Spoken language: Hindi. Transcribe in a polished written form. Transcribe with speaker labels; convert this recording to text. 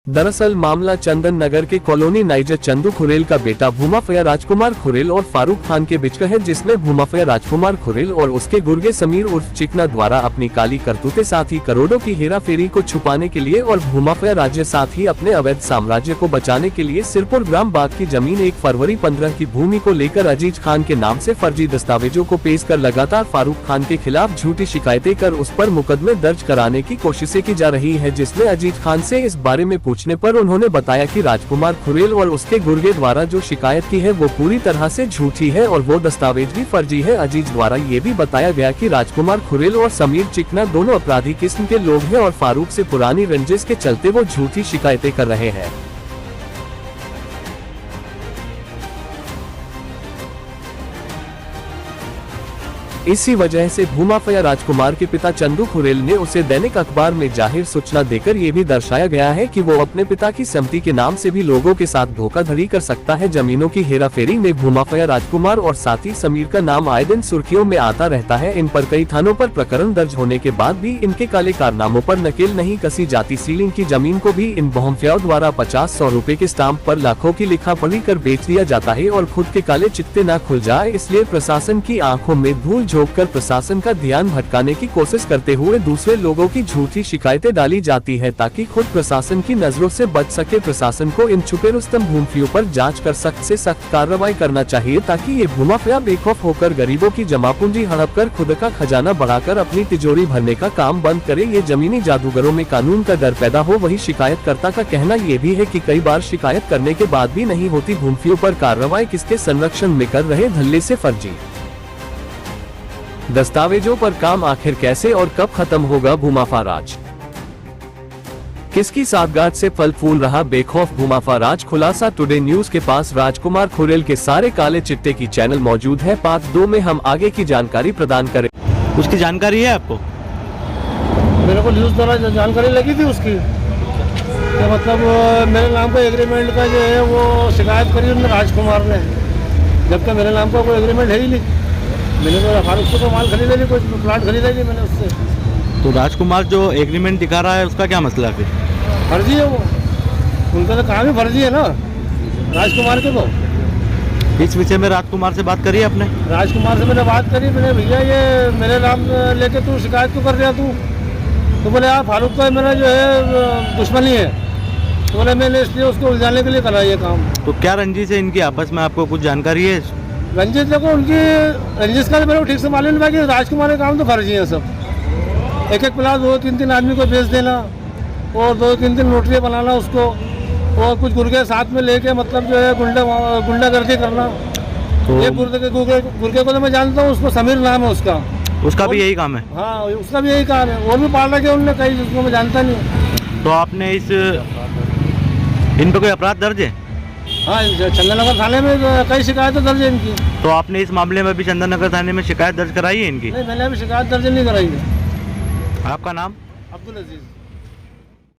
Speaker 1: दरअसल मामला चंदन नगर के कॉलोनी नाइजर चंदू खुरेल का बेटा भूमाफया राजकुमार खुरेल और फारूक खान के बीच का है, जिसमें भूमाफया राजकुमार खुरेल और उसके गुर्गे समीर उर्फ चिकना द्वारा अपनी काली करतूतें साथ ही करोड़ों की हेराफेरी को छुपाने के लिए और भूमाफया राज्य साथ ही अपने अवैध साम्राज्य को बचाने के लिए सिरपुर ग्राम बाग की जमीन 1 फरवरी 15 की भूमि को लेकर अजीज खान के नाम से फर्जी दस्तावेजों को पेश कर लगातार फारूक खान के खिलाफ झूठी शिकायतें कर उस पर मुकदमे दर्ज कराने की कोशिशें की जा रही है, जिसमें अजीज खान से इस बारे में पूछने पर उन्होंने बताया कि राजकुमार खुरेल और उसके गुर्गे द्वारा जो शिकायत की है वो पूरी तरह से झूठी है और वो दस्तावेज भी फर्जी है। अजीज द्वारा ये भी बताया गया कि राजकुमार खुरेल और समीर चिकना दोनों अपराधी किस्म के लोग हैं और फारूक से पुरानी रंजिश के चलते वो झूठी शिकायतें कर रहे हैं। इसी वजह से भूमाफया राजकुमार के पिता चंदू खुरेल ने उसे दैनिक अखबार में जाहिर सूचना देकर ये भी दर्शाया गया है कि वो अपने पिता की सम्मति के नाम से भी लोगों के साथ धोखाधड़ी कर सकता है। जमीनों की हेराफेरी में भूमाफया राजकुमार और साथी समीर का नाम आए दिन सुर्खियों में आता रहता है। इन पर कई थानों पर प्रकरण दर्ज होने के बाद भी इनके काले कारनामों पर नकेल नहीं कसी जाती। सीलिंग की जमीन को भी इन भूमाफियाओं द्वारा 50-100 रुपए के स्टाम्प पर लाखों की लिखा पढ़ी कर बेच दिया जाता है और खुद के काले चित्ते न खुल जाए, इसलिए प्रशासन की आंखों में धूल कर प्रशासन का ध्यान भटकाने की कोशिश करते हुए दूसरे लोगों की झूठी शिकायतें डाली जाती है ताकि खुद प्रशासन की नजरों से बच सके। प्रशासन को इन छुपे रुस्तम भूमाफियों पर जांच कर सख्त से सख्त कार्रवाई करना चाहिए ताकि ये भूमाफिया बेखौफ होकर गरीबों की जमापूंजी हड़प कर खुद का खजाना बढ़ाकर अपनी तिजोरी भरने का काम बंद करे। ये जमीनी जादूगरों में कानून का डर पैदा हो। वही शिकायतकर्ता का कहना ये भी है कि कई बार शिकायत करने के बाद भी नहीं होती भूमाफियों पर कार्रवाई, किसके संरक्षण में कर रहे धल्ले से फर्जी दस्तावेजों पर काम आखिर कैसे और कब खत्म होगा भूमाफिया राज? किसकी साठगांठ से फल फूल रहा बेखौफ भूमाफिया राज? खुलासा टुडे न्यूज के पास राजकुमार खुरेल के सारे काले चिट्टे की चैनल मौजूद है। पार्ट 2 में हम आगे की जानकारी प्रदान करें।
Speaker 2: उसकी जानकारी है आपको?
Speaker 3: मेरे को न्यूज द्वारा जानकारी लगी थी उसकी, तो मतलब मेरे नाम का एग्रीमेंट का जो है वो शिकायत करी उन्होंने राजकुमार ने, जबकि मेरे नाम का कोई एग्रीमेंट है ही नहीं। मैंने तो फारूक से तो माल खरीदा नहीं, कोई प्लाट खरीदा नहीं मैंने उससे।
Speaker 2: तो राजकुमार जो एग्रीमेंट दिखा रहा है उसका क्या मसला है फिर?
Speaker 3: फर्जी है वो, उनका तो काम ही फर्जी है ना राजकुमार के। तो
Speaker 2: इस विषय में राजकुमार से बात करी आपने?
Speaker 3: राजकुमार से मैंने बात करी, मैंने भैया ये मेरे नाम लेके तू शिकायत क्यों कर रहा तू? तो बोले यार फारूक का मेरा जो है दुश्मनी है, तो बोले मैंने इसलिए उसको उलझाने के लिए करा ये काम।
Speaker 2: तो क्या रंजिश है इनकी आपस में, आपको कुछ जानकारी है?
Speaker 3: रंजिश देखो, उनकी रंजिश का तो मेरे को ठीक से मालूम नहीं कि राजकुमार के काम तो फर्जी है सब। एक प्लाट 2-3 आदमी को बेच देना और 2-3 नोटरी बनाना उसको, और कुछ गुर्गे साथ में लेके मतलब जो है गुंडागर्दी करना। तो ये गुर्गे को तो मैं जानता हूँ, उसको समीर नाम है उसका
Speaker 2: भी यही काम है?
Speaker 3: हाँ, उसका भी यही काम है। और भी पाल रखे उन्होंने कई, जिसको मैं जानता नहीं।
Speaker 2: तो आपने इन पर कोई अपराध दर्ज है?
Speaker 3: हाँ, चंदन नगर थाने में कई शिकायतें दर्ज है इनकी।
Speaker 2: तो आपने इस मामले में भी चंदन नगर थाने में शिकायत दर्ज कराई है इनकी?
Speaker 3: नहीं, मैंने अभी शिकायत दर्ज नहीं कराई है।
Speaker 2: आपका नाम?
Speaker 3: अब्दुल अजीज।